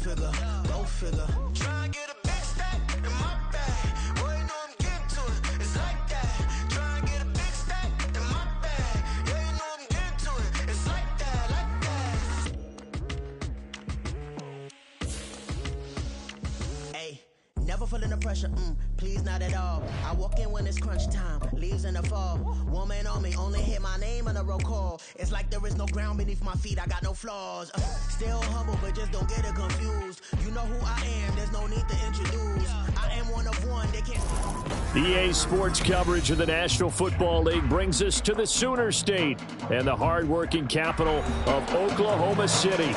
figure, go figure. Try and get a big stack in my bag. Boy, you know I'm getting to it. It's like that. Try and get a big stack in my bag. Yeah, you know I'm getting to it. It's like that, like that. Hey, never feeling the pressure, please not at all. I walk in when it's crunch time, leaves in the fall. Woman on me, only hit my name on a roll call. It's like there is no ground beneath my feet, I got no flaws. Still humble, but just don't get it confused. You know who I am, there's no need to introduce. I am one of one, they can't... EA Sports coverage of the National Football League brings us to the Sooner State and the hard-working capital of Oklahoma City.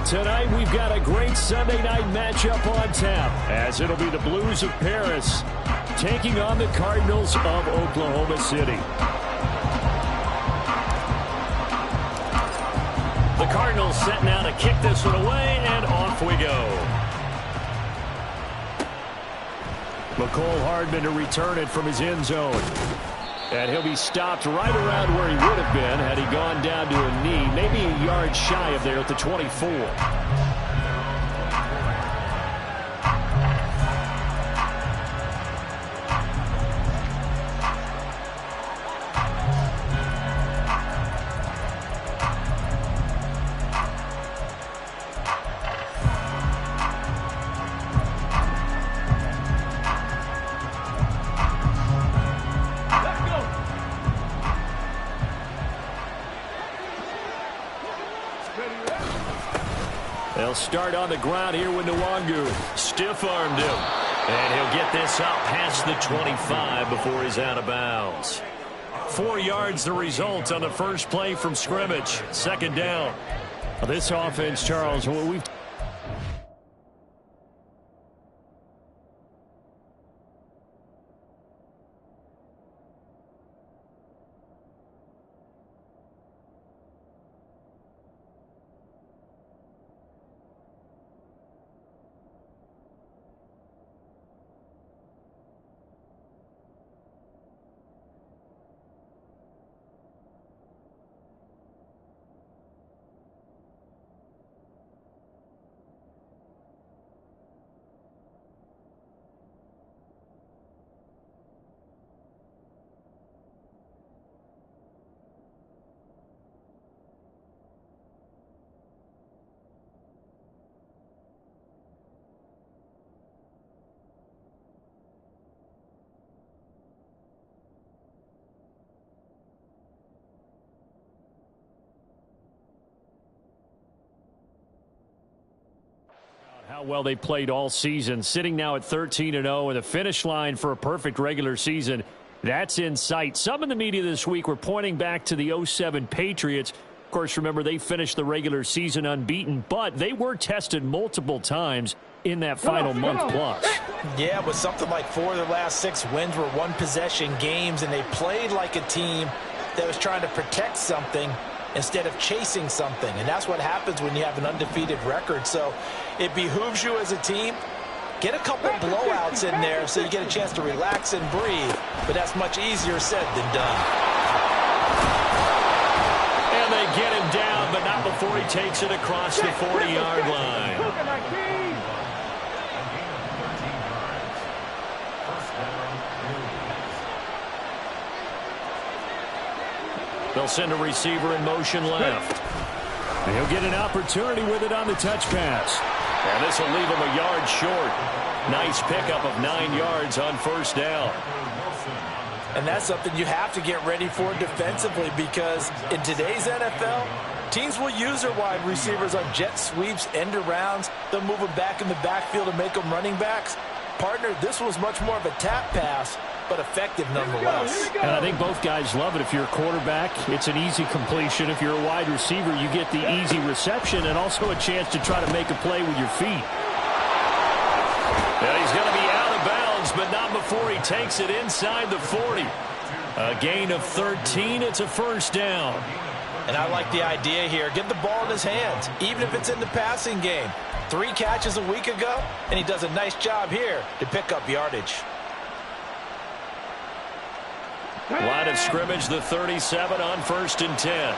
Tonight, we've got a great Sunday night matchup on tap, as it'll be the Blues of Paris taking on the Cardinals of Oklahoma City. The Cardinals setting out to kick this one away, and off we go. McCole Hardman to return it from his end zone. And he'll be stopped right around where he would have been had he gone down to a knee, maybe a yard shy of there at the 24. They'll start on the ground here with Nwangu. Stiff-armed him. And he'll get this up past the 25 before he's out of bounds. 4 yards the result on the first play from scrimmage. Second down. This offense, Charles, we've... How well they played all season, sitting now at 13-0 with a finish line for a perfect regular season. That's in sight. Some in the media this week were pointing back to the 07 Patriots. Of course, remember, they finished the regular season unbeaten, but they were tested multiple times in that final month plus. Yeah, but something like 4 of their last 6 wins were one-possession games, and they played like a team that was trying to protect something instead of chasing something. And that's what happens when you have an undefeated record. So it behooves you as a team, get a couple blowouts in there so you get a chance to relax and breathe. But that's much easier said than done. And they get him down, but not before he takes it across the 40-yard line. They'll send a receiver in motion left. And he'll get an opportunity with it on the touch pass. And this will leave him a yard short. Nice pickup of 9 yards on first down. And that's something you have to get ready for defensively, because in today's NFL, teams will use their wide receivers on jet sweeps, end arounds. They'll move them back in the backfield and make them running backs. Partner, this was much more of a tap pass, but effective nonetheless. And I think both guys love it. If you're a quarterback, it's an easy completion. If you're a wide receiver, you get the easy reception and also a chance to try to make a play with your feet. And he's going to be out of bounds, but not before he takes it inside the 40. A gain of 13. It's a first down. And I like the idea here. Get the ball in his hands, even if it's in the passing game. 3 catches a week ago, and he does a nice job here to pick up yardage. Line of scrimmage, the 37 on 1st and 10.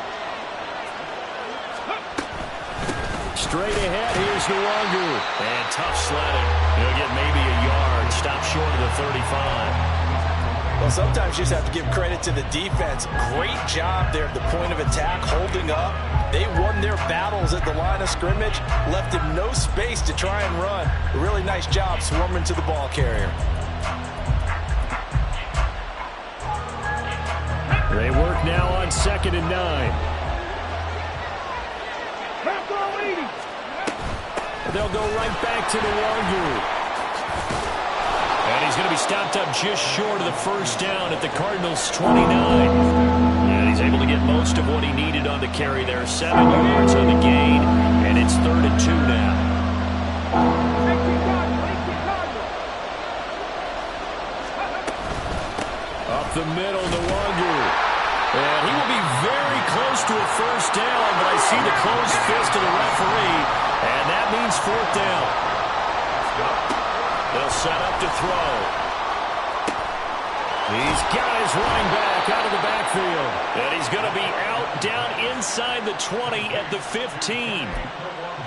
Straight ahead, here's Nwangu. And tough sledding. He'll get maybe a yard. Stop short of the 35. Well, sometimes you just have to give credit to the defense. Great job there at the point of attack, holding up. They won their battles at the line of scrimmage, left him no space to try and run. A really nice job swarming to the ball carrier. They work now on 2nd and 9. They'll go right back to Nwangu. And he's going to be stopped up just short of the first down at the Cardinals' 29. And he's able to get most of what he needed on the carry there. 7 yards on the gain, and it's 3rd and 2 now. Up the middle, Nwangu. And he will be very close to a first down, but I see the closed fist of the referee, and that means 4th down. They'll set up to throw. He's got his running back out of the backfield. And he's going to be out down inside the 20 at the 15.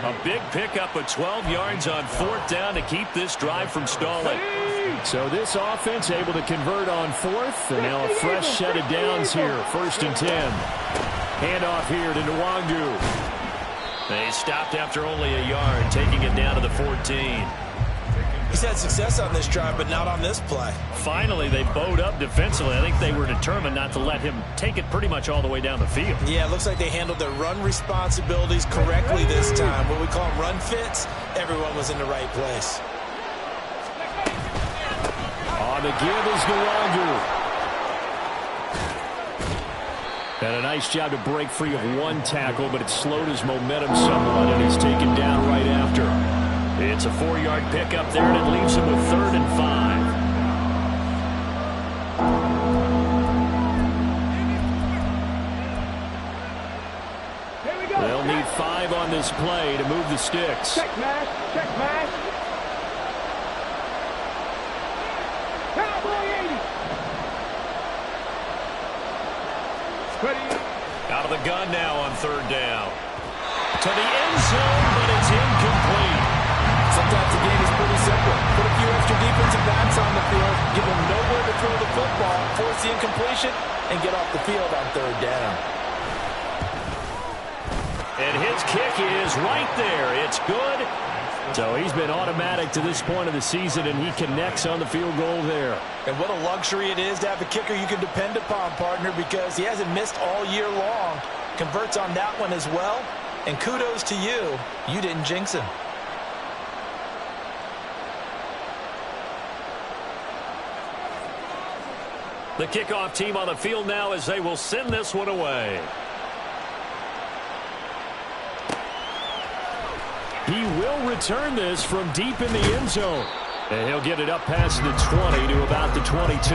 A big pickup of 12 yards on 4th down to keep this drive from stalling. So this offense able to convert on 4th. And now a fresh set of downs here. 1st and 10. Handoff here to Nwangu. They stopped after only a yard, taking it down to the 14. He's had success on this drive, but not on this play. Finally, they bowed up defensively. I think they were determined not to let him take it pretty much all the way down the field. Yeah, it looks like they handled their run responsibilities correctly this time. What we call them run fits, everyone was in the right place. On the give is Nwangu. And a nice job to break free of one tackle, but it slowed his momentum somewhat, and he's taken down right after. It's a 4-yard pickup there, and it leaves him with 3rd and 5. They'll need 5 on this play to move the sticks. Check mash, check mash. Cowboy 80. Ready. Out of the gun now on 3rd down. To the end zone, but it's incomplete. Sometimes the game is pretty simple. Put a few extra defensive backs on the field, give them nowhere to throw the football, force the incompletion, and get off the field on 3rd down. And his kick is right there. It's good. So he's been automatic to this point of the season, and he connects on the field goal there. And what a luxury it is to have a kicker you can depend upon, partner, because he hasn't missed all year long. Converts on that one as well. And kudos to you. You didn't jinx him. The kickoff team on the field now as they will send this one away. He will return this from deep in the end zone. And he'll get it up past the 20 to about the 22.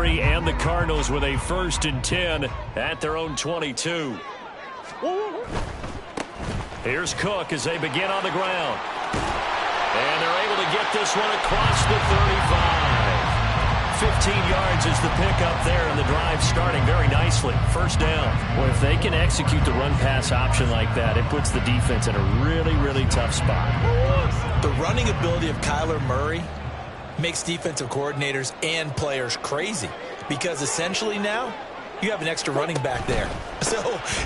And the Cardinals with a 1st and 10 at their own 22. Here's Cook as they begin on the ground. And they're able to get this one across the 35. 15 yards is the pickup there, and the drive starting very nicely. 1st down. Well, if they can execute the run-pass option like that, it puts the defense in a really, really tough spot. The running ability of Kyler Murray makes defensive coordinators and players crazy, because essentially now you have an extra running back there. So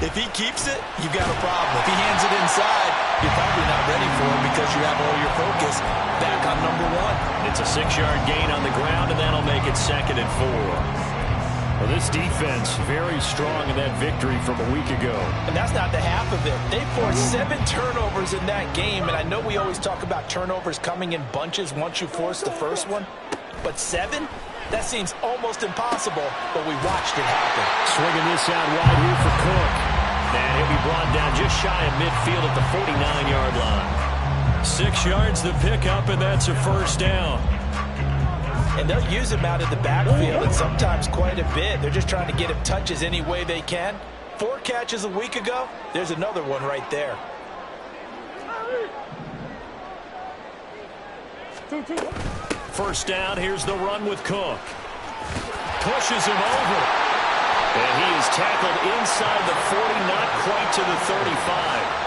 if he keeps it, you've got a problem. If he hands it inside, you're probably not ready for it because you have all your focus back on number 1. It's a 6-yard gain on the ground, and that'll make it 2nd and 4. Well, this defense very strong in that victory from a week ago. And that's not the half of it. They forced 7 turnovers in that game, and I know we always talk about turnovers coming in bunches once you force the first one, but 7? That seems almost impossible, but we watched it happen. Swinging this out wide here for Cook. And he'll be brought down just shy of midfield at the 49-yard line. 6 yards the pickup, and that's a 1st down. And they'll use him out in the backfield, and sometimes quite a bit. They're just trying to get him touches any way they can. 4 catches a week ago. There's another one right there. First down, here's the run with Cook. Pushes him over. And he is tackled inside the 40, not quite to the 35.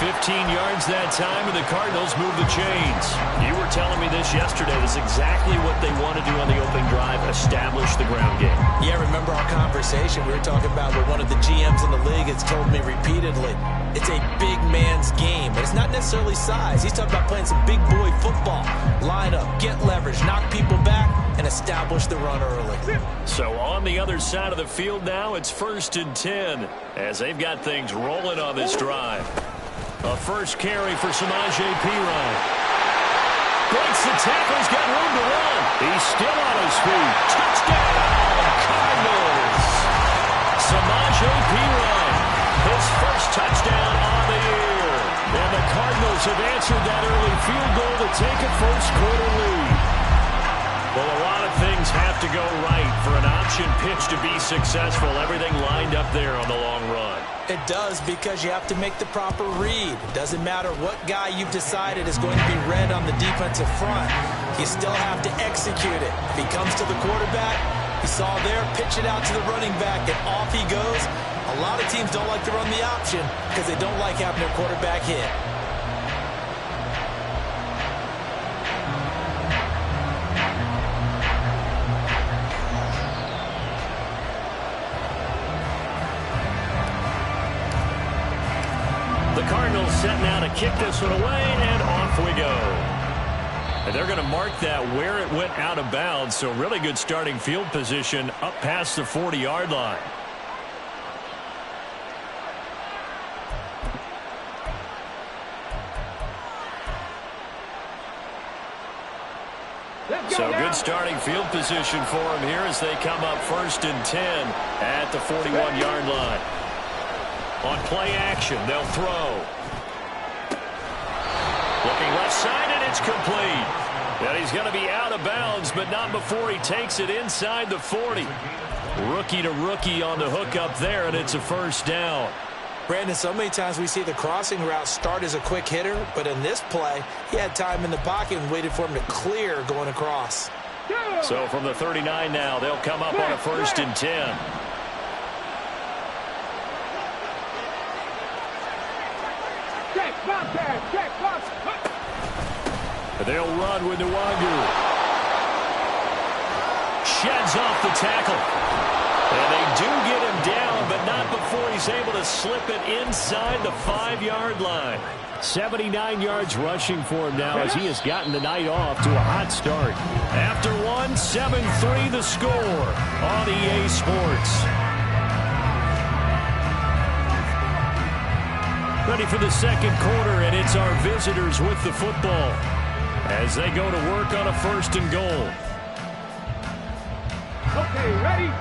15 yards that time, and the Cardinals move the chains. You were telling me this yesterday. This is exactly what they want to do on the opening drive, establish the ground game. Yeah, remember our conversation? We were talking about what one of the GMs in the league has told me repeatedly. It's a big man's game, but it's not necessarily size. He's talking about playing some big boy football. Line up, get leverage, knock people back, and establish the run early. So on the other side of the field now, it's 1st and 10 as they've got things rolling on this drive. A first carry for Samaje Perine. Breaks the tackle. He's got room to run. He's still on his feet. Touchdown, Cardinals. Samaje Perine, his first touchdown on the year. And the Cardinals have answered that early field goal to take a first-quarter lead. Well, a lot of things have to go right for an option pitch to be successful. Everything lined up there on the long run. It does, because you have to make the proper read. It doesn't matter what guy you've decided is going to be read on the defensive front. You still have to execute it. If he comes to the quarterback, you saw there, pitch it out to the running back, and off he goes. A lot of teams don't like to run the option because they don't like having their quarterback hit. The Cardinals setting out to kick this one away, and off we go. And they're going to mark that where it went out of bounds, so really good starting field position up past the 40-yard line. So good starting field position for them here as they come up 1st and 10 at the 41-yard line. On play action, they'll throw. Looking left side, and it's complete. And he's going to be out of bounds, but not before he takes it inside the 40. Rookie to rookie on the hook up there, and it's a first down. Brandon, so many times we see the crossing route start as a quick hitter, but in this play, he had time in the pocket and waited for him to clear going across. So from the 39 now, they'll come up on a 1st and 10. They'll run with Nwangu. Sheds off the tackle. And they do get him down, but not before he's able to slip it inside the 5-yard line. 79 yards rushing for him now as he has gotten the night off to a hot start. After one, 7-3 the score on EA Sports. Ready for the second quarter, and it's our visitors with the football as they go to work on a 1st and goal. Okay, ready?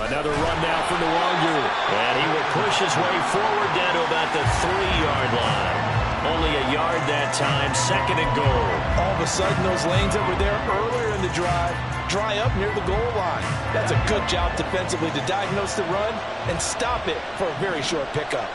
Another run now for Nwangu, and he will push his way forward down to about the 3-yard line. Only a yard that time, 2nd and goal. All of a sudden, those lanes that were there earlier in the drive dry up near the goal line. That's a good job defensively to diagnose the run and stop it for a very short pickup.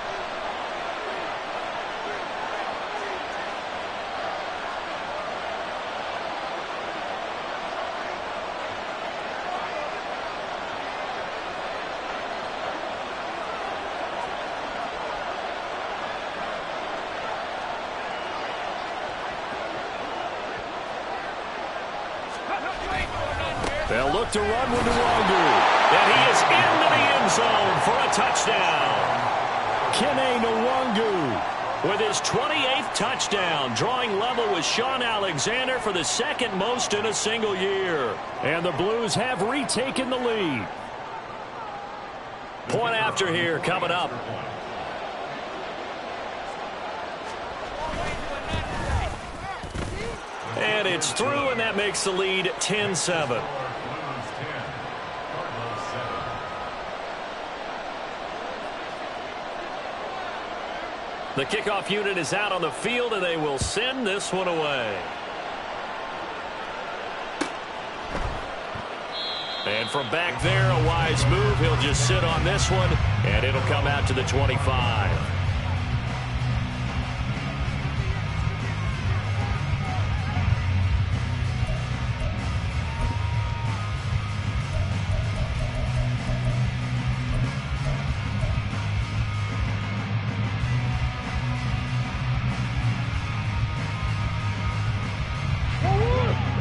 They'll look to run with Nwangu. And he is into the end zone for a touchdown. Kene Nwangu with his 28th touchdown, drawing level with Sean Alexander for the 2nd most in a single year. And the Blues have retaken the lead. Point after here coming up. And it's through, and that makes the lead 10-7. The kickoff unit is out on the field, and they will send this one away. And from back there, a wise move. He'll just sit on this one, and it'll come out to the 25.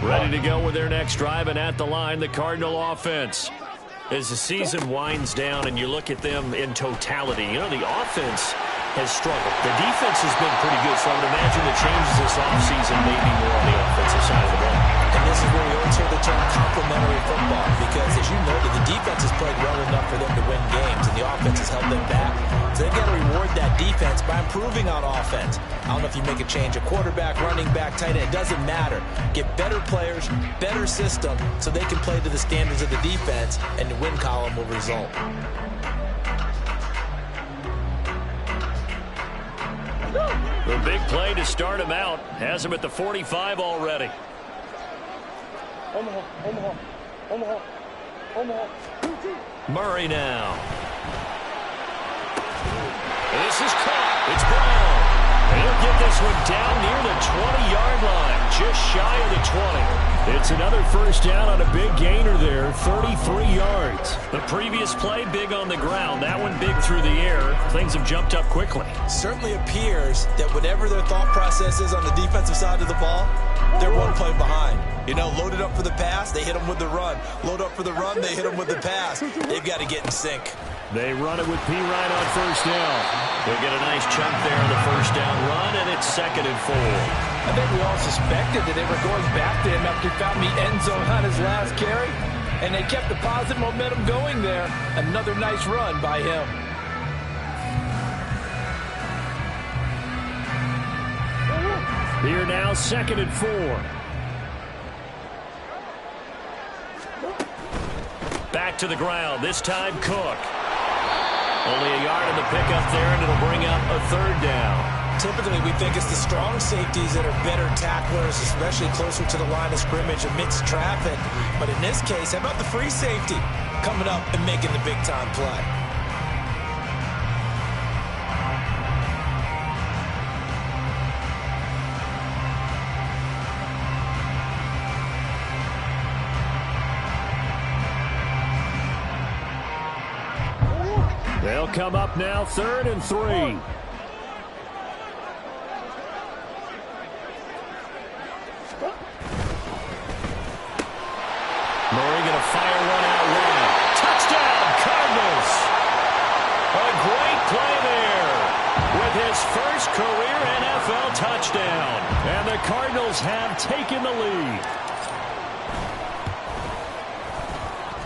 Ready to go with their next drive, and at the line, the Cardinal offense. As the season winds down and you look at them in totality, you know, the offense has struggled. The defense has been pretty good, so I would imagine the changes this offseason may be more on the offensive side of the ball. And this is where we always hear the term complementary football, because as you noted, the defense has played well enough for them to win games, and the offense has held them back. So they've got to reward that defense by improving on offense. I don't know if you make a change, a quarterback, running back, tight end, it doesn't matter. Get better players, better system, so they can play to the standards of the defense, and the win column will result. The big play to start him out has him at the 45 already. Murray now. This is caught. It's Brown. He'll get this one down near the 20-yard line, just shy of the 20. It's another first down on a big gainer there, 33 yards. The previous play, big on the ground. That one big through the air. Things have jumped up quickly. Certainly appears that whatever their thought process is on the defensive side of the ball, they're one play behind. You know, loaded up for the pass, they hit them with the run. Load up for the run, they hit them with the pass. They've got to get in sync. They run it with P. Ryan on first down. They'll get a nice chunk there on the first down run, and it's 2nd and 4. I think we all suspected that they were going back to him after he found the end zone on his last carry, and they kept the positive momentum going there. Another nice run by him. Here now, 2nd and 4. Back to the ground, this time Cook. Only a yard in the pickup there, and it'll bring up a 3rd down. Typically, we think it's the strong safeties that are better tacklers, especially closer to the line of scrimmage amidst traffic. But in this case, how about the free safety coming up and making the big-time play? They'll come up now, 3rd and 3. Murray going to fire one out wide. Touchdown, Cardinals! A great play there with his first career NFL touchdown. And the Cardinals have taken the lead.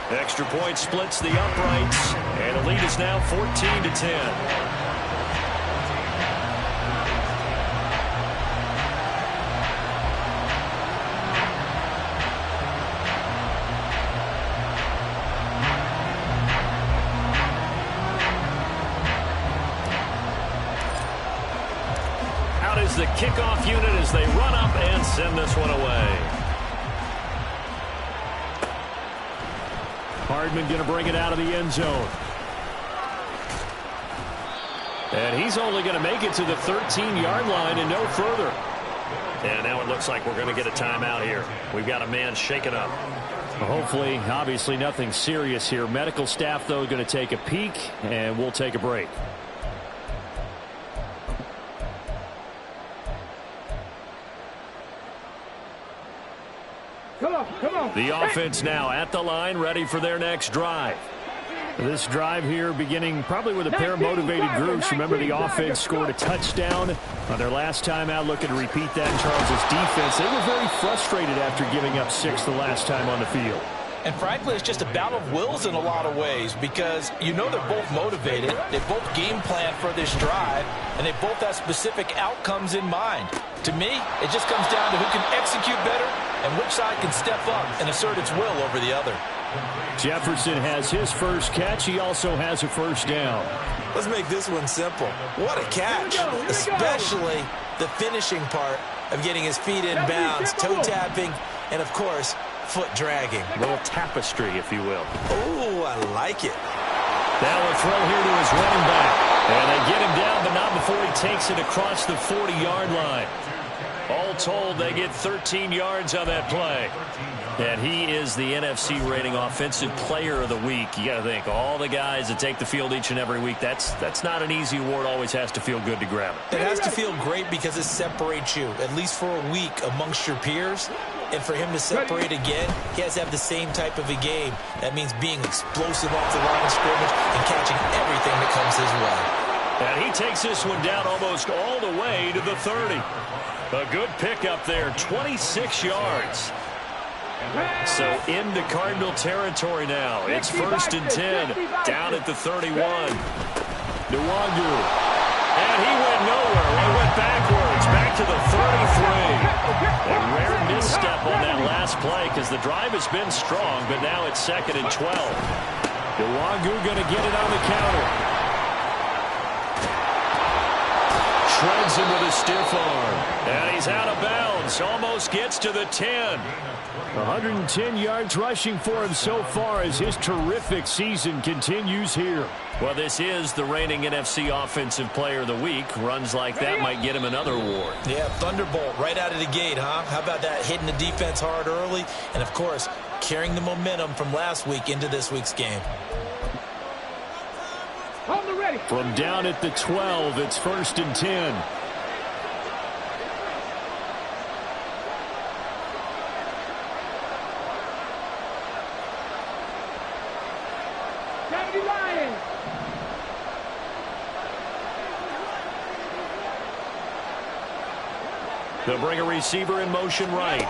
Extra point splits the uprights, and the lead is now 14-10. Out is the kickoff unit as they run up and send this one away. Hardman going to bring it out of the end zone. And he's only going to make it to the 13-yard line and no further. And now it looks like we're going to get a timeout here. We've got a man shaken up. Well, hopefully, obviously nothing serious here. Medical staff, though, going to take a peek, and we'll take a break. Come on. The offense now at the line, ready for their next drive. This drive here beginning probably with a pair of motivated groups. Remember, the offense scored a touchdown on their last time out. Looking to repeat that in Charles' defense. They were very frustrated after giving up 6 the last time on the field. And frankly, it's just a battle of wills in a lot of ways, because you know they're both motivated, they both game plan for this drive, and they both have specific outcomes in mind. To me, it just comes down to who can execute better and which side can step up and assert its will over the other. Jefferson has his first catch. He also has a first down. Let's make this one simple. What a catch, especially the finishing part of getting his feet in bounds, toe tapping, and of course, foot dragging. A little tapestry, if you will. Oh, I like it. Now a throw here to his running back. And they get him down, but not before he takes it across the 40-yard line. All told, they get 13 yards on that play. And he is the NFC rating offensive player of the week. You got to think, all the guys that take the field each and every week, that's not an easy award. Always has to feel good to grab it. It has to feel great because it separates you, at least for a week, amongst your peers. And for him to separate again, he has to have the same type of a game. That means being explosive off the line of scrimmage and catching everything that comes his way. And he takes this one down almost all the way to the 30. A good pickup there, 26 yards. So into Cardinal territory now. It's 1st and 10, down at the 31. Nwangu. And he went nowhere. He went backwards, back to the 33. A rare misstep on that last play because the drive has been strong, but now it's 2nd and 12. Nwangu going to get it on the counter. Shreds him with a stiff arm. And he's out of bounds. Almost gets to the 10. 110 yards rushing for him so far as his terrific season continues here. Well, this is the reigning NFC Offensive Player of the Week. Runs like that might get him another award. Yeah, thunderbolt right out of the gate, huh? How about that? Hitting the defense hard early. And, of course, carrying the momentum from last week into this week's game. From down at the 12, it's 1st and 10. They'll bring a receiver in motion right.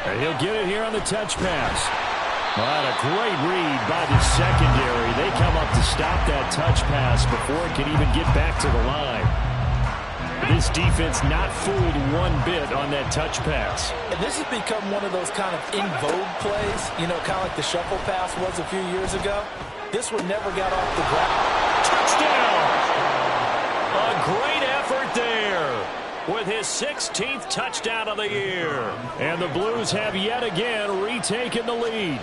And he'll get it here on the touch pass. What a great read by the secondary. They come up to stop that touch pass before it can even get back to the line. This defense not fooled one bit on that touch pass. And this has become one of those kind of in vogue plays, you know, kind of like the shuffle pass was a few years ago. This one never got off the ground. Touchdown! A great effort there with his 16th touchdown of the year. And the Blues have yet again retaken the lead.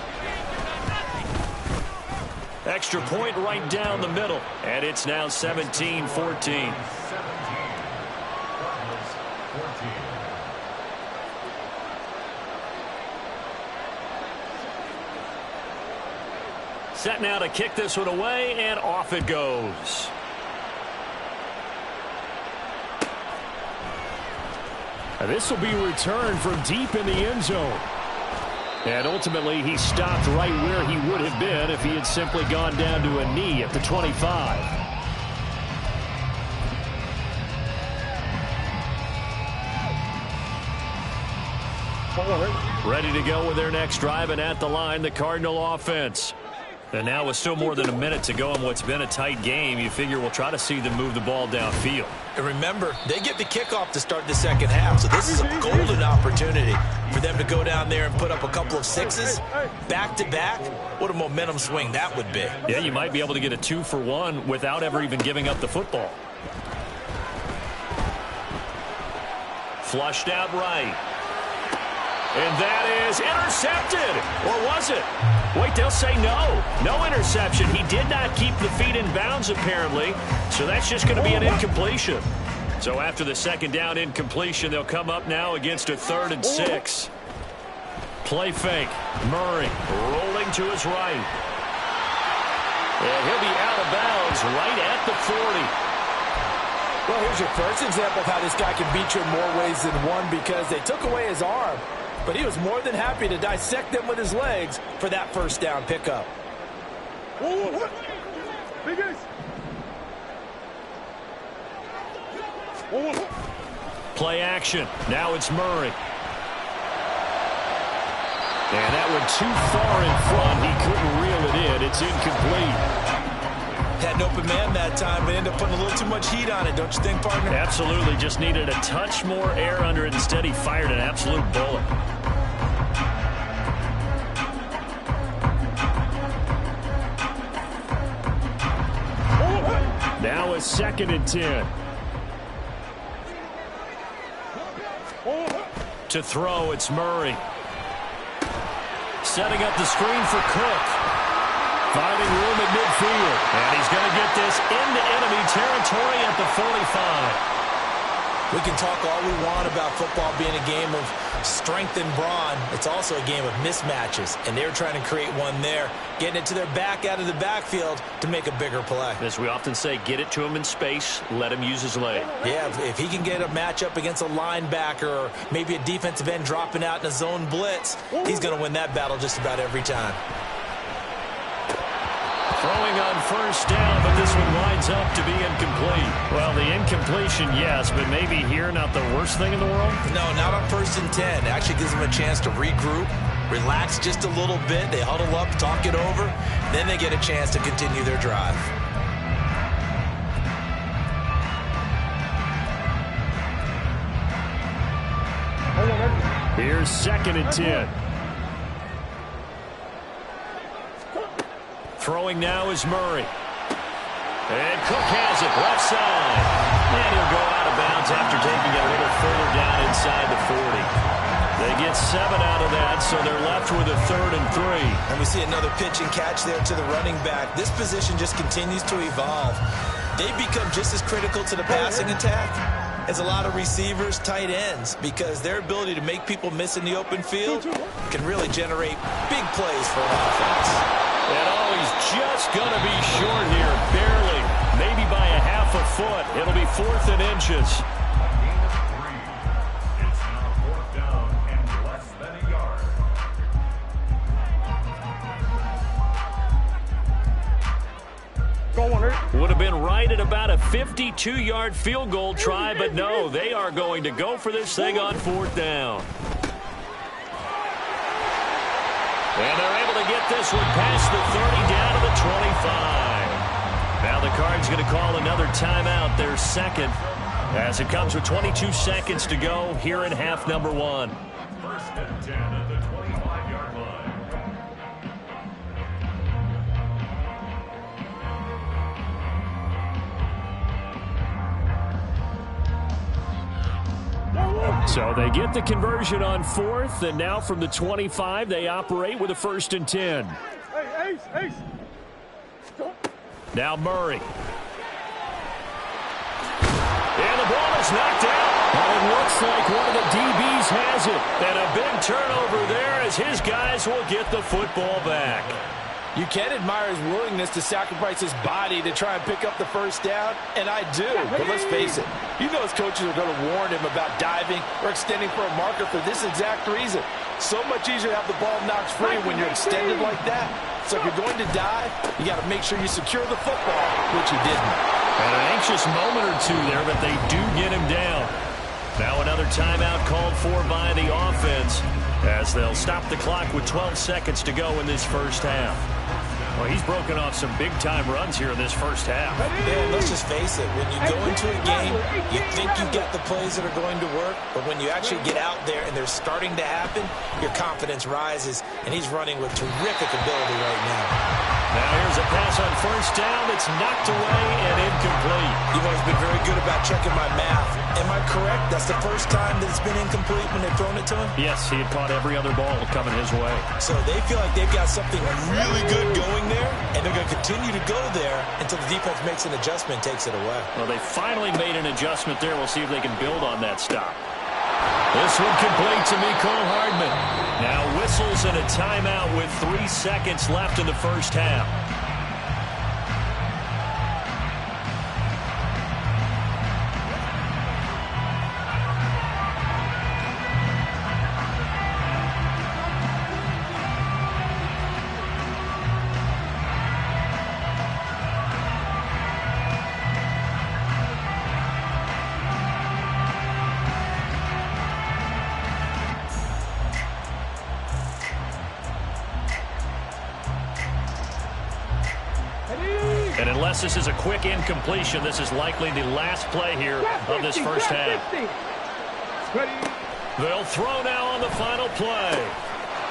Extra point right down the middle. And it's now 17-14. Set now to kick this one away, and off it goes. This will be returned from deep in the end zone. And ultimately, he stopped right where he would have been if he had simply gone down to a knee at the 25. Ready to go with their next drive, and at the line, the Cardinal offense. And now with still more than a minute to go in what's been a tight game, you figure we'll try to see them move the ball downfield. And remember, they get the kickoff to start the second half, so this is a golden opportunity for them to go down there and put up a couple of sixes back-to-back. What a momentum swing that would be. Yeah, you might be able to get a 2-for-1 without ever even giving up the football. Flushed out right. And that is intercepted. Or was it? Wait, they'll say no. No interception. He did not keep the feet in bounds, apparently. So that's just going to be an incompletion. So after the second down incompletion, they'll come up now against a 3rd and 6. Play fake. Murray rolling to his right. And he'll be out of bounds right at the 40. Well, here's your first example of how this guy can beat you in more ways than one, because they took away his arm. But he was more than happy to dissect them with his legs for that first down pickup. Play action. Now it's Murray. And that went too far in front. He couldn't reel it in. It's incomplete. Had an open man that time, but ended up putting a little too much heat on it, don't you think, partner? Absolutely. Just needed a touch more air under it. Instead, he fired an absolute bullet. 2nd and 10. To throw, it's Murray. Setting up the screen for Cook. Finding room at midfield. And he's going to get this into enemy territory at the 45. We can talk all we want about football being a game of strength and brawn. It's also a game of mismatches, and they're trying to create one there, getting it to their back out of the backfield to make a bigger play. As we often say, get it to him in space, let him use his leg. Yeah, if he can get a matchup against a linebacker or maybe a defensive end dropping out in a zone blitz, he's going to win that battle just about every time. Throwing on first down, but this one winds up to be incomplete. Well, the incompletion, yes, but maybe here not the worst thing in the world? No, not on 1st and 10. It actually gives them a chance to regroup, relax just a little bit. They huddle up, talk it over. Then they get a chance to continue their drive. Here's 2nd and 10. Throwing now is Murray. And Cook has it, left side. And he'll go out of bounds after taking it a little further down inside the 40. They get 7 out of that, so they're left with a 3rd and 3. And we see another pitch and catch there to the running back. This position just continues to evolve. They become just as critical to the passing attack as a lot of receivers, tight ends, because their ability to make people miss in the open field can really generate big plays for an offense. And oh, he's just going to be short here, barely, maybe by a half a foot. It'll be 4th and inches. It's now 4th down and less than a yard. Would have been right at about a 52-yard field goal try, but no, they are going to go for this thing on 4th down. And they're able to get this one past the 30 down to the 25. Now the Cards going to call another timeout, their 2nd, as it comes with 22 seconds to go here in half number 1. 1st and 10 at the 25-yard line. So they get the conversion on 4th, and now from the 25, they operate with a 1st and 10. Now Murray. And the ball is knocked out. And it looks like one of the DBs has it. And a big turnover there as his guys will get the football back. You can admire his willingness to sacrifice his body to try and pick up the 1st down, and I do. But let's face it, you know his coaches are going to warn him about diving or extending for a marker for this exact reason. So much easier to have the ball knocked free when you're extended like that. So if you're going to dive, you got to make sure you secure the football, which he didn't. And an anxious moment or two there, but they do get him down. Now another timeout called for by the offense as they'll stop the clock with 12 seconds to go in this 1st half. Well, he's broken off some big-time runs here in this 1st half. Yeah, let's just face it. When you go into a game, you think you've got the plays that are going to work, but when you actually get out there and they're starting to happen, your confidence rises, and he's running with terrific ability right now. Now here's a pass on 1st down that's knocked away and incomplete. You've always been very good about checking my math. Am I correct? That's the 1st time that it's been incomplete when they've thrown it to him? Yes, he had caught every other ball coming his way. So they feel like they've got something really good going there, and they're going to continue to go there until the defense makes an adjustment and takes it away. Well, they finally made an adjustment there. We'll see if they can build on that stop. This one complete to Mecole Hardman. Now whistles and a timeout with 3 seconds left in the 1st half. And unless this is a quick incompletion, this is likely the last play here of this 1st half. They'll throw now on the final play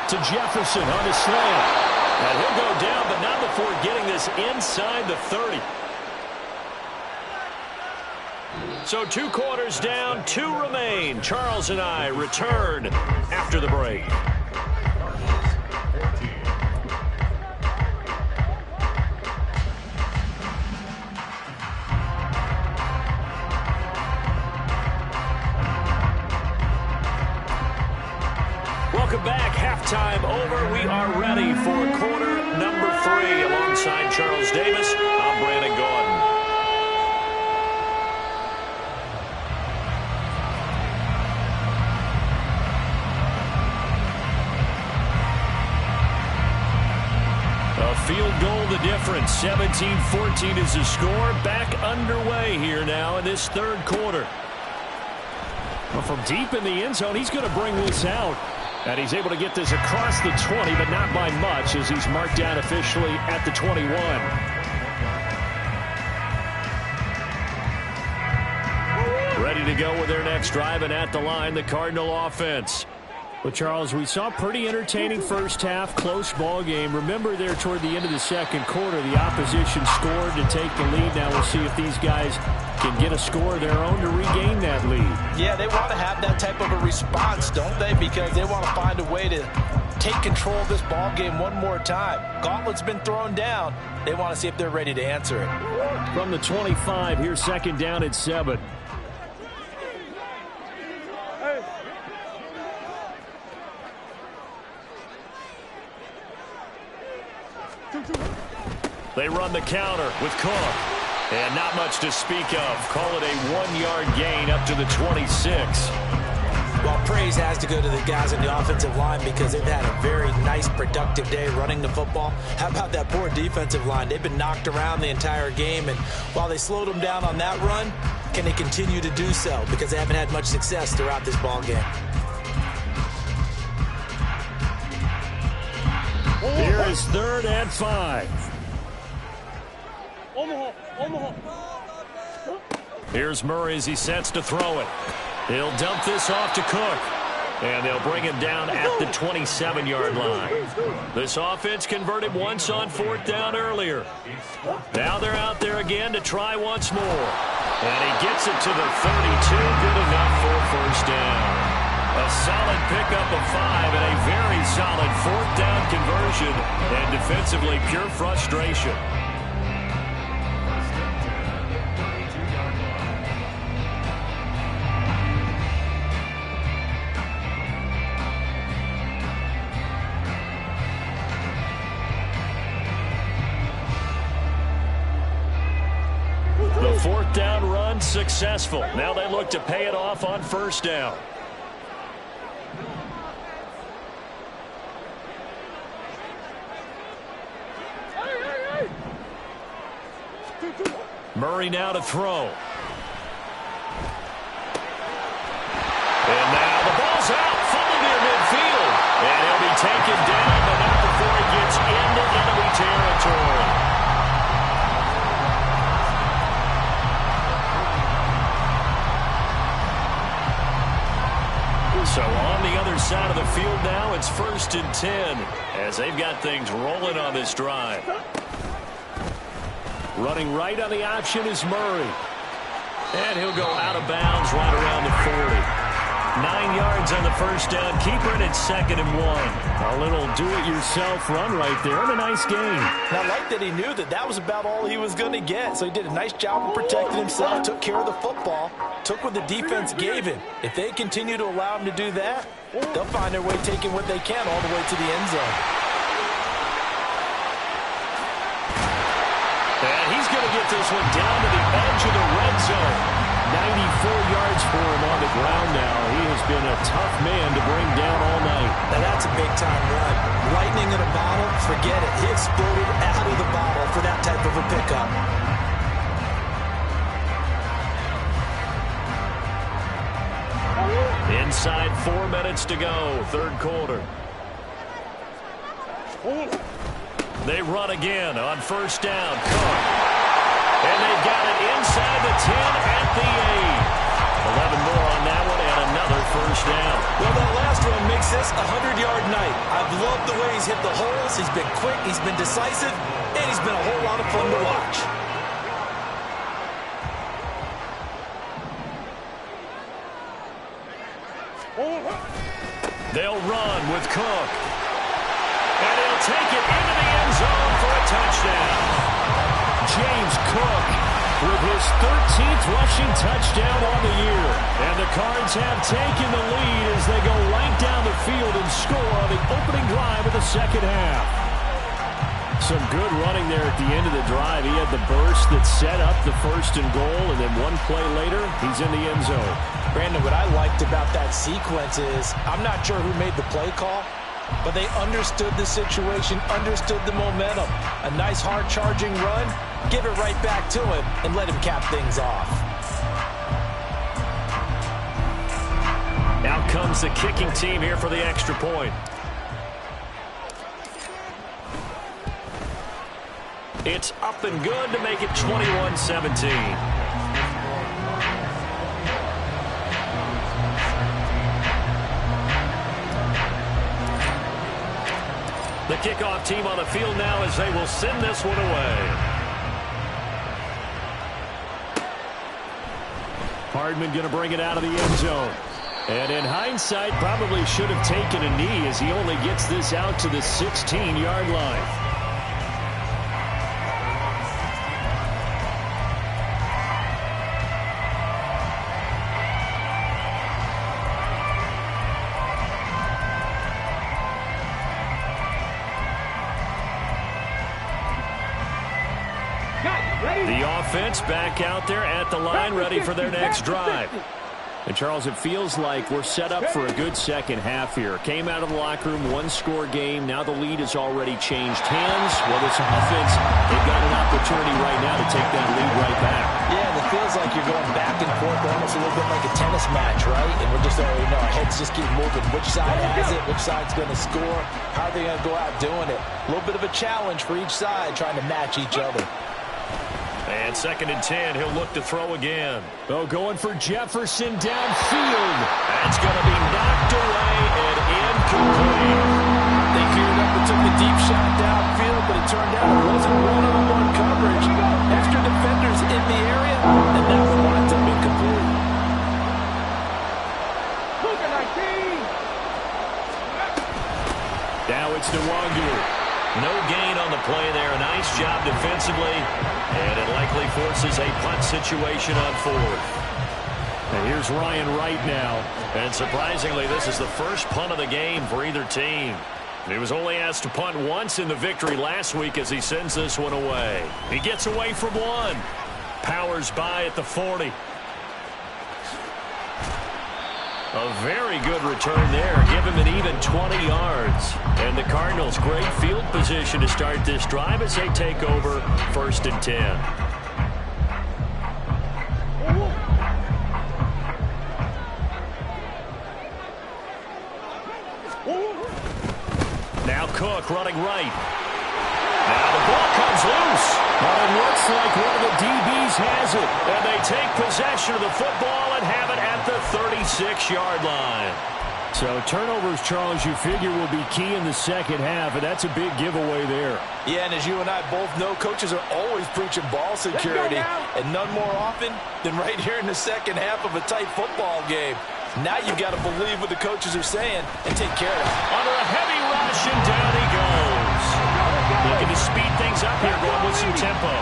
to Jefferson on the slant. And he'll go down, but not before getting this inside the 30. So 2 quarters down, 2 remain. Charles and I return after the break. Welcome back. Halftime over. We are ready for quarter number 3. Alongside Charles Davis, I'm Brandon Gaudin. A field goal the difference. 17-14 is the score. Back underway here now in this third quarter. Well, from deep in the end zone, he's going to bring this out. And he's able to get this across the 20, but not by much, as he's marked down officially at the 21. Ready to go with their next drive, and at the line, the Cardinal offense. Well, Charles, we saw pretty entertaining first half, close ball game. Remember there toward the end of the second quarter, the opposition scored to take the lead. Now we'll see if these guys can get a score of their own to regain that lead. Yeah, they want to have that type of a response, don't they? Because they want to find a way to take control of this ball game one more time. Gauntlet's been thrown down. They want to see if they're ready to answer it. From the 25, here's second down at 7. They run the counter with Cook. And not much to speak of. Call it a 1-yard gain up to the 26. Well, praise has to go to the guys on the offensive line because they've had a very nice, productive day running the football. How about that poor defensive line? They've been knocked around the entire game, and while they slowed them down on that run, can they continue to do so? Because they haven't had much success throughout this ball game. Here is 3rd and 5. Here's Murray as he sets to throw it. He'll dump this off to Cook. And they'll bring him down at the 27-yard line. This offense converted once on 4th down earlier. Now they're out there again to try once more. And he gets it to the 32. Good enough for a 1st down. A solid pickup of 5 and a very solid 4th down conversion. And defensively, pure frustration. The 4th down run successful. Now they look to pay it off on 1st down. Murray now to throw. And now the ball's out. Fumble near midfield. And he'll be taken down, but not before he gets into enemy territory. So on the other side of the field now, it's 1st and 10 as they've got things rolling on this drive. Running right on the option is Murray. And he'll go out of bounds right around the 40. 9 yards on the 1st down. Keeper, and it's 2nd and 1. A little do-it-yourself run right there and a nice game. And I like that he knew that that was about all he was going to get. So he did a nice job of protecting himself, took care of the football, took what the defense gave him. If they continue to allow him to do that, they'll find their way taking what they can all the way to the end zone. And he's going to get this one down to the edge of the red zone. 94 yards for him on the ground now. He has been a tough man to bring down all night. Now that's a big-time run. Lightning in a bottle, forget it. He exploded out of the bottle for that type of a pickup. Inside 4 minutes to go, 3rd quarter. They run again on 1st down. Cook. And they've got it inside the 10 at the 8. 11 more on that one and another 1st down. Well, that last one makes this a 100-yard night. I've loved the way he's hit the holes. He's been quick, he's been decisive, and he's been a whole lot of fun to watch. They'll run with Cook. And he'll take it into the end zone for a touchdown. James Cook with his 13th rushing touchdown on the year. And the Cards have taken the lead as they go right down the field and score on the opening drive of the second half. Some good running there at the end of the drive. He had the burst that set up the first and goal, and then one play later, he's in the end zone. Brandon, what I liked about that sequence is I'm not sure who made the play call, but they understood the situation, understood the momentum. A nice hard-charging run, give it right back to him, and let him cap things off. Out comes the kicking team here for the extra point. It's up and good to make it 21-17. The kickoff team on the field now as they will send this one away. Hardman going to bring it out of the end zone. And in hindsight, probably should have taken a knee as he only gets this out to the 16-yard line. The offense back out there at the line, ready for their next drive. And, Charles, it feels like we're set up for a good second half here. Came out of the locker room, one-score game. Now the lead has already changed hands. Well, this offense, they've got an opportunity right now to take that lead right back. Yeah, and it feels like you're going back and forth almost a little bit like a tennis match, right? And we're just already know our heads just keep moving. Which side has it? Which side's going to score? How are they going to go out doing it? A little bit of a challenge for each side trying to match each other. And 2nd and 10, he'll look to throw again. Oh, going for Jefferson downfield. That's going to be knocked away and incomplete. They geared up and took the deep shot downfield, but it turned out it wasn't one-on-one coverage. Extra defenders in the area, and that one winds up incomplete. Now it's Nwangu. No gain on the play there. Nice job defensively. And it likely forces a punt situation on 4th. And here's Ryan Wright now. And surprisingly, this is the first punt of the game for either team. He was only asked to punt once in the victory last week as he sends this one away. He gets away from one. Powers by at the 40. A very good return there. Give him an even 20 yards. And the Cardinals, great field position to start this drive as they take over 1st and 10. Now Cook running right. Now the ball comes loose. But it looks like one of the DBs has it. And they take possession of the football and have it at the 36-yard line. So turnovers, Charles, you figure will be key in the second half, and that's a big giveaway there. Yeah, and as you and I both know, coaches are always preaching ball security, and none more often than right here in the second half of a tight football game. Now you've got to believe what the coaches are saying and take care of it. Under a heavy rush, and down he goes. Looking to speed things up here, going with some tempo.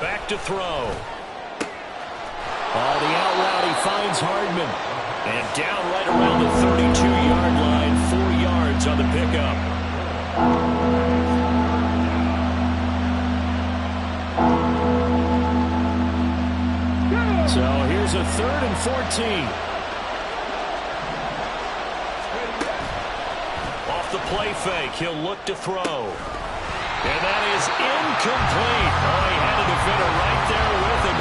Back to throw. The out route, he finds Hardman. And down right around the 32-yard line, 4 yards on the pickup. So here's a 3rd and 14. Off the play fake, he'll look to throw. And that is incomplete. Oh, he had a defender right there with him.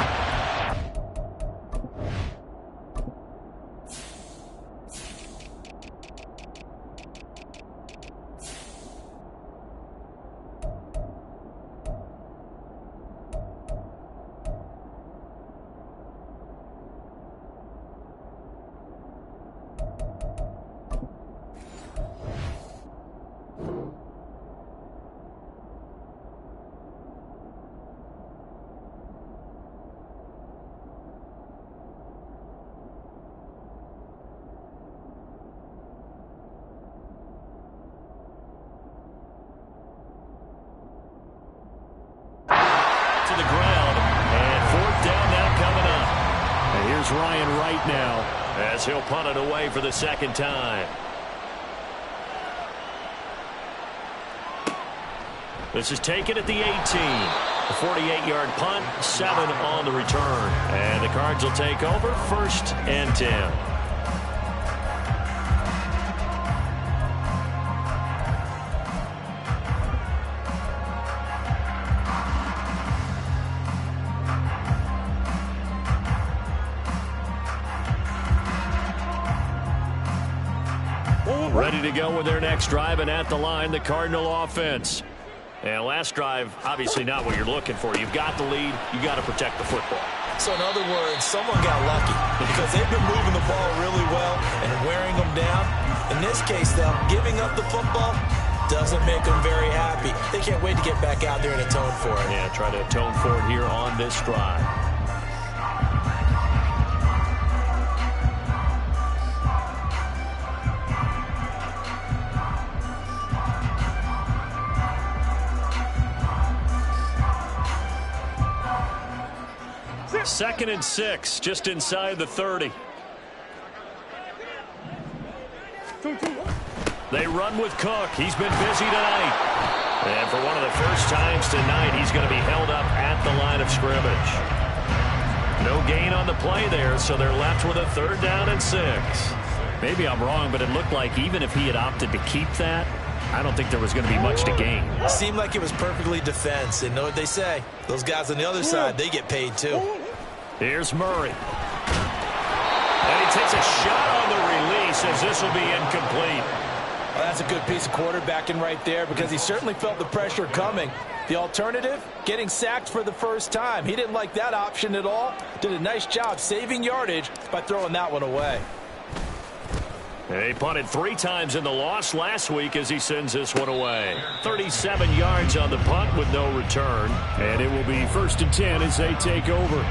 Here's Ryan Wright now as he'll punt it away for the second time. This is taken at the 18. A 48-yard punt, 7 on the return. And the Cards will take over, 1st and 10. Ready to go with their next drive, and at the line, the Cardinal offense. And last drive, obviously not what you're looking for. You've got the lead. You got to protect the football. So in other words, someone got lucky because they've been moving the ball really well and wearing them down. In this case, though, giving up the football doesn't make them very happy. They can't wait to get back out there and atone for it. Yeah, try to atone for it here on this drive. Second and 6, just inside the 30. They run with Cook. He's been busy tonight. And for one of the first times tonight, he's going to be held up at the line of scrimmage. No gain on the play there, so they're left with a 3rd down and 6. Maybe I'm wrong, but it looked like even if he had opted to keep that, I don't think there was going to be much to gain. It seemed like it was perfectly defense. And know what they say? Those guys on the other side, they get paid too. Here's Murray. And he takes a shot on the release as this will be incomplete. Well, that's a good piece of quarterbacking right there because he certainly felt the pressure coming. The alternative, getting sacked for the first time. He didn't like that option at all. Did a nice job saving yardage by throwing that one away. He punted 3 times in the loss last week as he sends this one away. 37 yards on the punt with no return. And it will be 1st and 10 as they take over.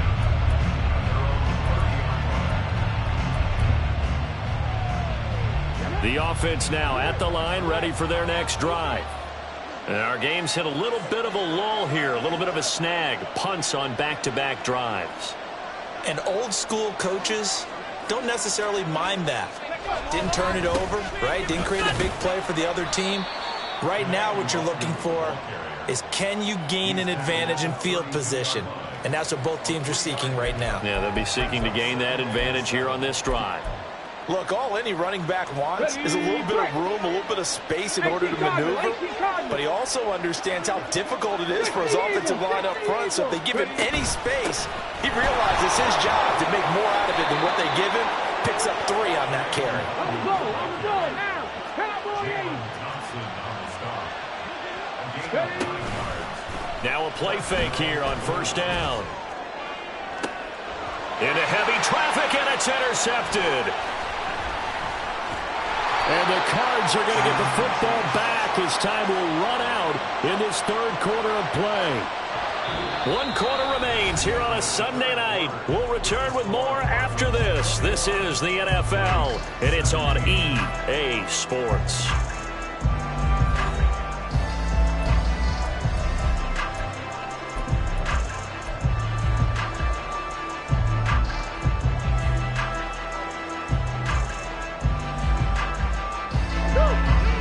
The offense now at the line, ready for their next drive. And our game's hit a little bit of a lull here, a little bit of a snag. Punts on back-to-back drives. And old-school coaches don't necessarily mind that. Didn't turn it over, right? Didn't create a big play for the other team. Right now what you're looking for is can you gain an advantage in field position? And that's what both teams are seeking right now. Yeah, they'll be seeking to gain that advantage here on this drive. Look, all any running back wants is a little bit of room, a little bit of space in order to maneuver. But he also understands how difficult it is for his offensive line up front. So if they give him any space, he realizes his job to make more out of it than what they give him. Picks up 3 on that carry. Now a play fake here on 1st down. Into heavy traffic, and it's intercepted. And the Cards are going to get the football back as time will run out in this 3rd quarter of play. 1 quarter remains here on a Sunday night. We'll return with more after this. This is the NFL, and it's on EA Sports.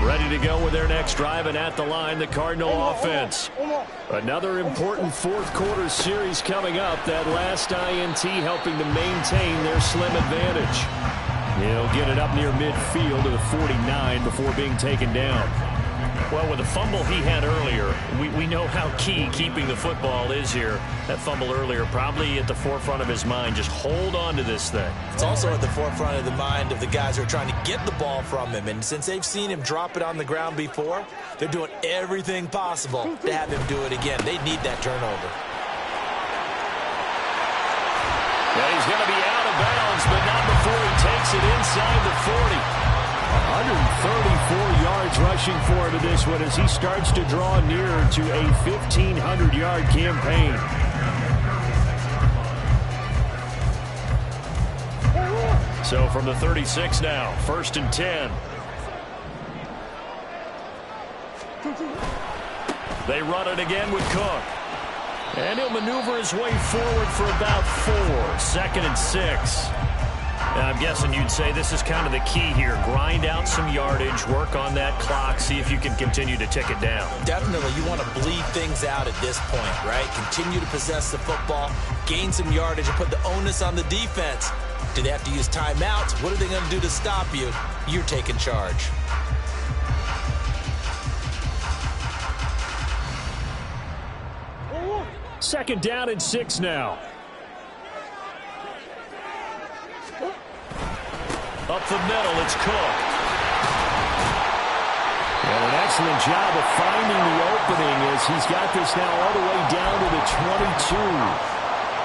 Ready to go with their next drive, and at the line, the Cardinal offense. Another important 4th quarter series coming up. That last INT helping to maintain their slim advantage. He'll get it up near midfield to the 49 before being taken down. Well, with the fumble he had earlier, we know how key keeping the football is here. That fumble earlier probably at the forefront of his mind. Just hold on to this thing. It's also at the forefront of the mind of the guys who are trying to get the ball from him. And since they've seen him drop it on the ground before, they're doing everything possible to have him do it again. They need that turnover. Yeah, he's going to be out of bounds, but not before he takes it inside the 40. 134 yards rushing for him to this one as he starts to draw nearer to a 1,500-yard campaign. So from the 36 now, 1st and 10. They run it again with Cook. And he'll maneuver his way forward for about 4. 2nd and 6. I'm guessing you'd say this is kind of the key here. Grind out some yardage, work on that clock, see if you can continue to tick it down. Definitely, you want to bleed things out at this point, right? Continue to possess the football, gain some yardage, and put the onus on the defense. Do they have to use timeouts? What are they going to do to stop you? You're taking charge. Second down and 6 now. Up the middle, it's Cook. And an excellent job of finding the opening as he's got this now all the way down to the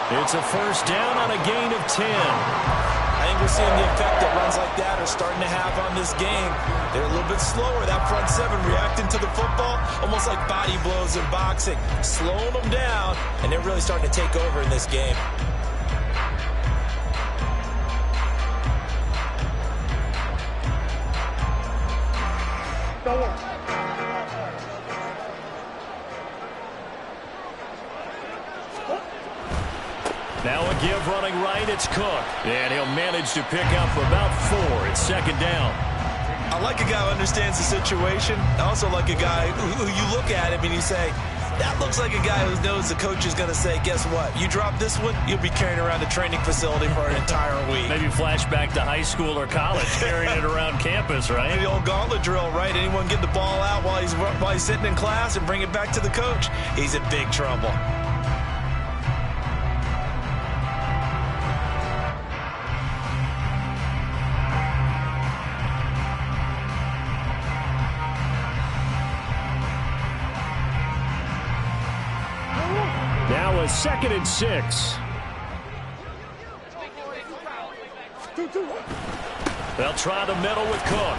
22. It's a first down on a gain of 10. I think we're seeing the effect that runs like that are starting to have on this game. They're a little bit slower, that front 7 reacting to the football, almost like body blows in boxing, slowing them down, and they're really starting to take over in this game. Now a give running right, it's Cook. And he'll manage to pick up for about 4. It's 2nd down. I like a guy who understands the situation. I also like a guy who you look at him and you say, that looks like a guy who knows the coach is going to say, guess what? You drop this one, you'll be carrying around a training facility for an entire week. Maybe flashback to high school or college, carrying it around campus, right? The old gauntlet drill, right? Anyone get the ball out while he's sitting in class and bring it back to the coach? He's in big trouble. Now a 2nd and 6. They'll try the middle with Cook.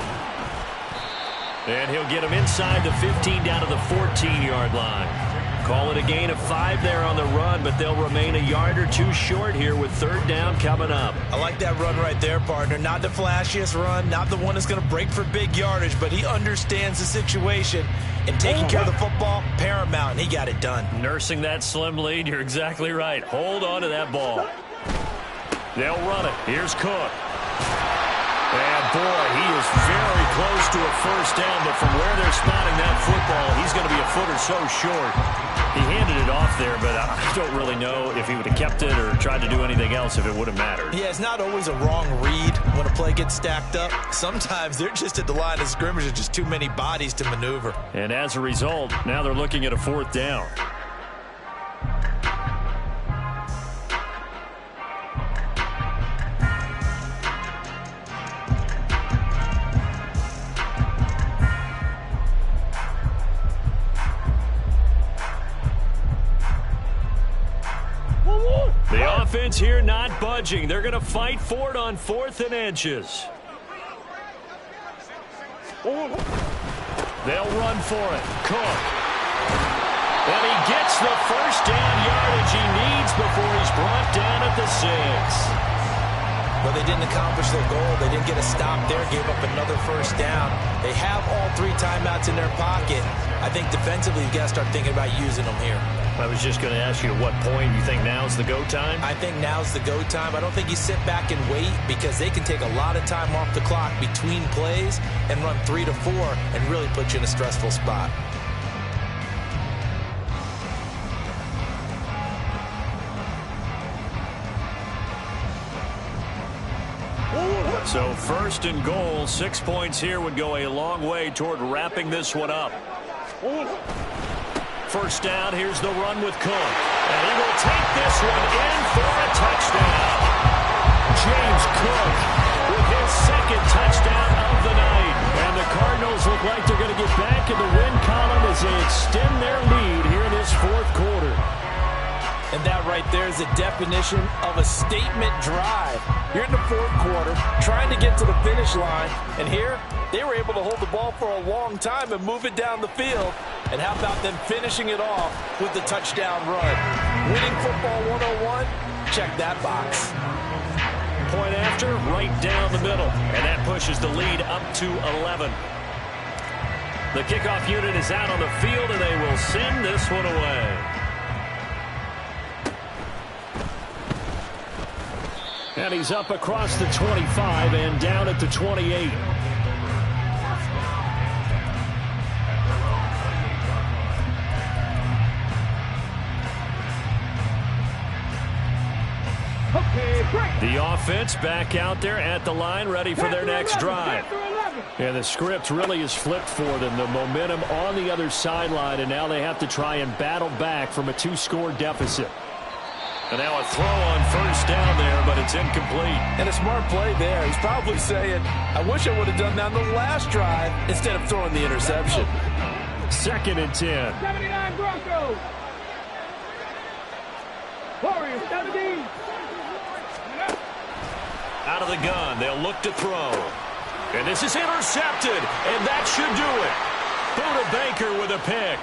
And he'll get him inside the 15 down to the 14-yard line. Call it a gain of 5 there on the run, but they'll remain a yard or 2 short here with 3rd down coming up. I like that run right there, partner. Not the flashiest run, not the one that's going to break for big yardage, but he understands the situation. And taking care of the football, paramount, and he got it done. Nursing that slim lead, you're exactly right. Hold on to that ball. They'll run it. Here's Cook. And, boy, he is very close to a first down, but from where they're spotting that football, he's going to be a foot or so short. He handed it off there, but I don't really know if he would have kept it or tried to do anything else if it would have mattered. Yeah, it's not always a wrong read when a play gets stacked up. Sometimes they're just at the line of scrimmage with just too many bodies to maneuver. And as a result, now they're looking at a 4th down. The offense here not budging. They're going to fight for it on 4th and inches. They'll run for it. Cook. And he gets the first down yardage he needs before he's brought down at the 6. But they didn't accomplish their goal. They didn't get a stop there, gave up another first down. They have all 3 timeouts in their pocket. I think defensively you've got to start thinking about using them here. I was just going to ask you at what point you think now's the go time? I think now's the go time. I don't think you sit back and wait because they can take a lot of time off the clock between plays and run 3 to 4 and really put you in a stressful spot. So 1st and goal, 6 points here would go a long way toward wrapping this one up. First down, here's the run with Cook. And he will take this one in for a touchdown. James Cook with his 2nd touchdown of the night. And the Cardinals look like they're going to get back in the win column as they extend their lead here in this 4th quarter. And that right there is the definition of a statement drive. You're in the 4th quarter, trying to get to the finish line, and here they were able to hold the ball for a long time and move it down the field. And how about them finishing it off with the touchdown run? Winning football 101? Check that box. Point after, right down the middle, and that pushes the lead up to 11. The kickoff unit is out on the field, and they will send this one away. And he's up across the 25 and down at the 28. The offense back out there at the line, ready for their next drive. And the script really is flipped for them. The momentum on the other sideline, and now they have to try and battle back from a 2-score deficit. And now a throw on first down there, but it's incomplete. And a smart play there. He's probably saying, I wish I would have done that on the last drive instead of throwing the interception. 2nd and 10. 79 Broncos. Warriors 17. Out of the gun, they'll look to throw. And this is intercepted, and that should do it. Buda Baker with a pick.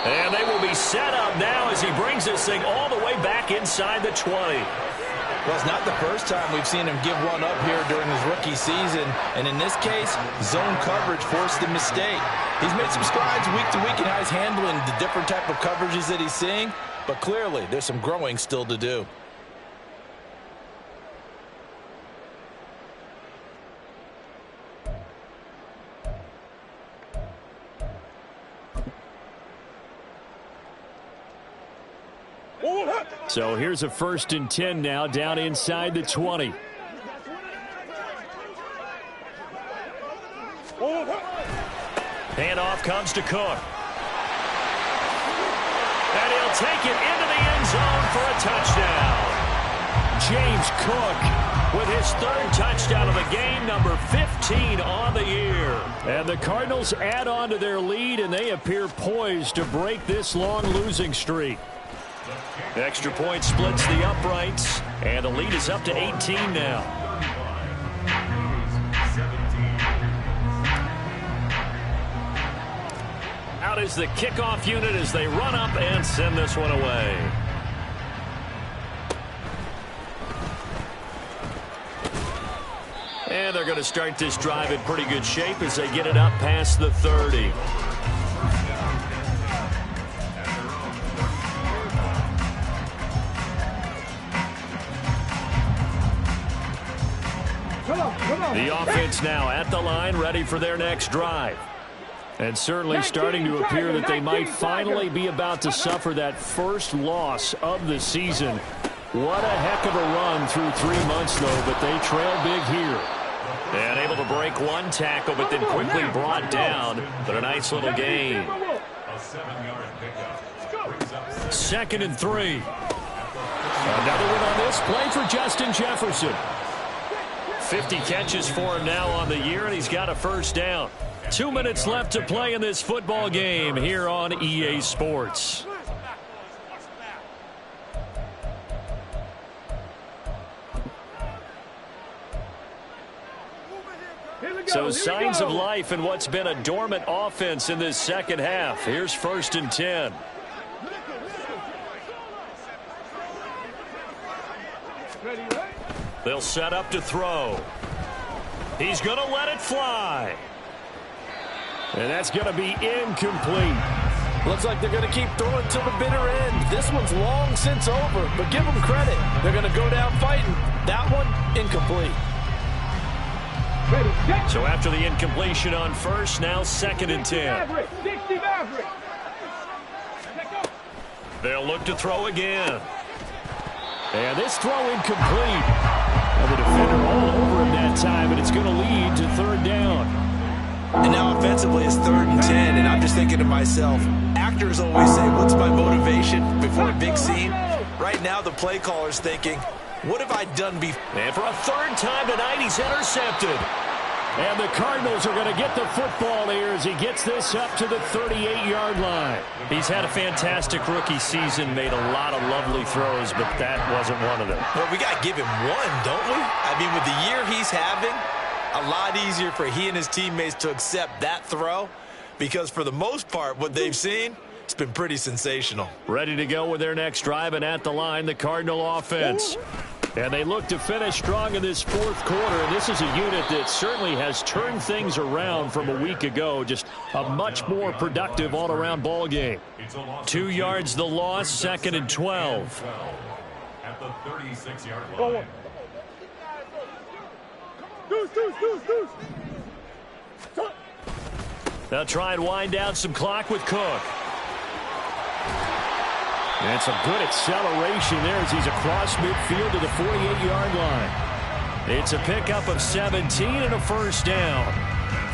And they will be set up now as he brings this thing all the way back inside the 20. Well, it's not the first time we've seen him give one up here during his rookie season. And in this case, zone coverage forced the mistake. He's made some strides week to week in how he's handling the different type of coverages that he's seeing. But clearly, there's some growing still to do. So here's a 1st and 10 now, down inside the 20. Handoff comes to Cook. And he'll take it into the end zone for a touchdown. James Cook with his 3rd touchdown of the game, number 15 on the year. And the Cardinals add on to their lead, and they appear poised to break this long losing streak. Extra point splits the uprights, and the lead is up to 18 now. Out is the kickoff unit as they run up and send this one away. And they're going to start this drive in pretty good shape as they get it up past the 30. The offense now at the line, ready for their next drive. And certainly starting to appear that they might finally be about to suffer that first loss of the season. What a heck of a run through 3 months, though, but they trail big here. And able to break one tackle, but then quickly brought down. But a nice little gain. 2nd and 3. Another one on this play for Justin Jefferson. 50 catches for him now on the year, and he's got a 1st down. 2 minutes left to play in this football game here on EA Sports. So signs of life in what's been a dormant offense in this second half. Here's 1st and 10. They'll set up to throw. He's going to let it fly. And that's going to be incomplete. Looks like they're going to keep throwing till the bitter end. This one's long since over, but give them credit. They're going to go down fighting. That one, incomplete. So after the incompletion on first, now 2nd and 10. They'll look to throw again. And this throw incomplete. And the defender all over him that time, and it's going to lead to 3rd down. And now offensively it's 3rd and 10, and I'm just thinking to myself, actors always say, what's my motivation before a big scene? Right now the play caller's thinking, what have I done before? And for a 3rd time tonight, he's intercepted. And the Cardinals are going to get the football here as he gets this up to the 38-yard line. He's had a fantastic rookie season, made a lot of lovely throws, but that wasn't one of them. Well, we got to give him one, don't we? I mean, with the year he's having, a lot easier for he and his teammates to accept that throw, because for the most part, what they've seen, it's been pretty sensational. Ready to go with their next drive, and at the line, the Cardinal offense. And they look to finish strong in this 4th quarter. And this is a unit that certainly has turned things around from a week ago. Just a much more productive all-around ball game. 2 yards the loss, 2nd and 12. at the 36-yard line. Go on. Deuce. They'll try and wind down some clock with Cook. And some good acceleration there as he's across midfield to the 48-yard line. It's a pickup of 17 and a first down.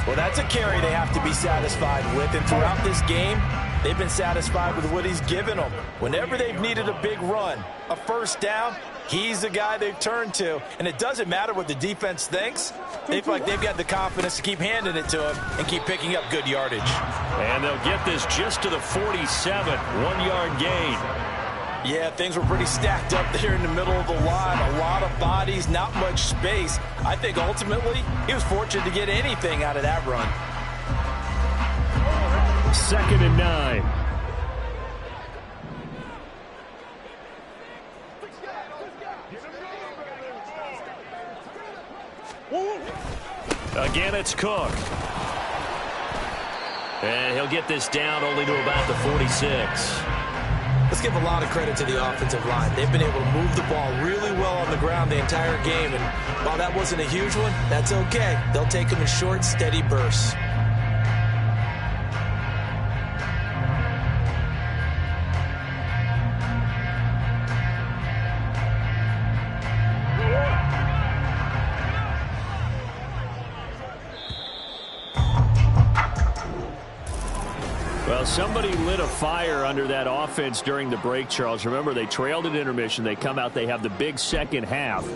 Well, that's a carry they have to be satisfied with. And throughout this game, they've been satisfied with what he's given them. Whenever they've needed a big run, a first down, he's the guy they've turned to. And it doesn't matter what the defense thinks. They feel like they've got the confidence to keep handing it to him and keep picking up good yardage. And they'll get this just to the 47, 1-yard gain. Yeah, things were pretty stacked up there in the middle of the line. A lot of bodies, not much space. I think ultimately he was fortunate to get anything out of that run. 2nd and 9. Again, it's Cook. And he'll get this down only to about the 46. Let's give a lot of credit to the offensive line. They've been able to move the ball really well on the ground the entire game. And while that wasn't a huge one, that's okay. They'll take them in short, steady bursts. Well, somebody lit a fire under that offense during the break, Charles. Remember, they trailed at intermission. They come out, they have the big second half.